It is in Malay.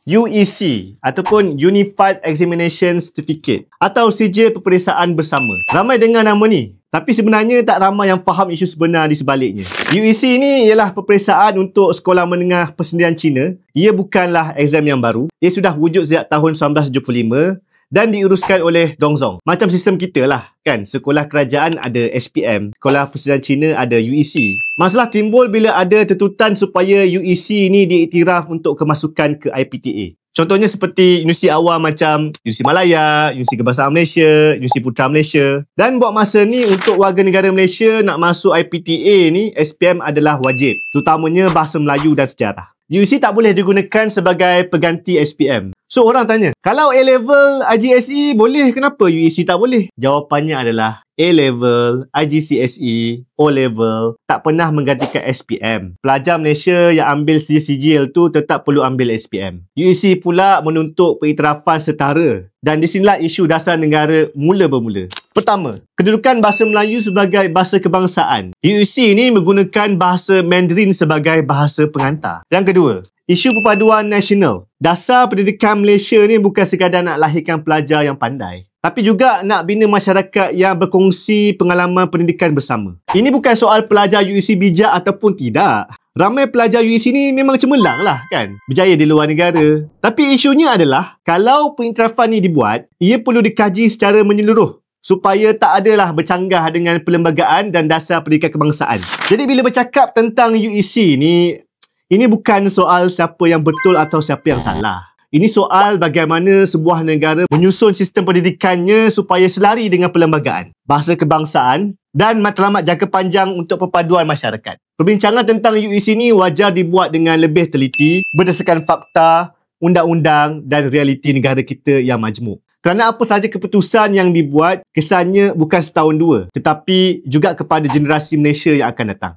UEC ataupun Unified Examination Certificate atau sijil peperiksaan bersama. Ramai dengar nama ni, tapi sebenarnya tak ramai yang faham isu sebenar di sebaliknya. UEC ni ialah peperiksaan untuk sekolah menengah persendirian Cina. Ia bukanlah exam yang baru. Ia sudah wujud sejak tahun 1975 dan diuruskan oleh Dongzong. Macam sistem kita lah, kan? Sekolah kerajaan ada SPM, sekolah persendirian Cina ada UEC. Masalah timbul bila ada tuntutan supaya UEC ni diiktiraf untuk kemasukan ke IPTA. Contohnya seperti universiti awam macam Universiti Malaya, Universiti Kebangsaan Malaysia, Universiti Putra Malaysia. Dan buat masa ni untuk warga negara Malaysia nak masuk IPTA ni, SPM adalah wajib, terutamanya bahasa Melayu dan sejarah. UEC tak boleh digunakan sebagai pengganti SPM. So orang tanya, kalau A-level IGCSE boleh, kenapa UEC tak boleh? Jawapannya adalah A-level, IGCSE, O-level tak pernah menggantikan SPM. Pelajar Malaysia yang ambil sijil tu tetap perlu ambil SPM. UEC pula menuntut pengiktirafan setara, dan di sinilah isu dasar negara mula bermula. Pertama, kedudukan bahasa Melayu sebagai bahasa kebangsaan. UEC ni menggunakan bahasa Mandarin sebagai bahasa pengantar. Yang kedua, isu perpaduan nasional. Dasar pendidikan Malaysia ni bukan sekadar nak lahirkan pelajar yang pandai, tapi juga nak bina masyarakat yang berkongsi pengalaman pendidikan bersama. Ini bukan soal pelajar UEC bijak ataupun tidak. Ramai pelajar UEC ni memang cemerlang lah, kan? Berjaya di luar negara. Tapi isunya adalah, kalau pengiktirafan ni dibuat, ia perlu dikaji secara menyeluruh supaya tak adalah bercanggah dengan perlembagaan dan dasar pendidikan kebangsaan. Jadi bila bercakap tentang UEC ni, ini bukan soal siapa yang betul atau siapa yang salah. Ini soal bagaimana sebuah negara menyusun sistem pendidikannya supaya selari dengan perlembagaan, bahasa kebangsaan dan matlamat jangka panjang untuk perpaduan masyarakat. Perbincangan tentang UEC ni wajar dibuat dengan lebih teliti berdasarkan fakta, undang-undang dan realiti negara kita yang majmuk. Kerana apa sahaja keputusan yang dibuat, kesannya bukan setahun dua, tetapi juga kepada generasi Malaysia yang akan datang.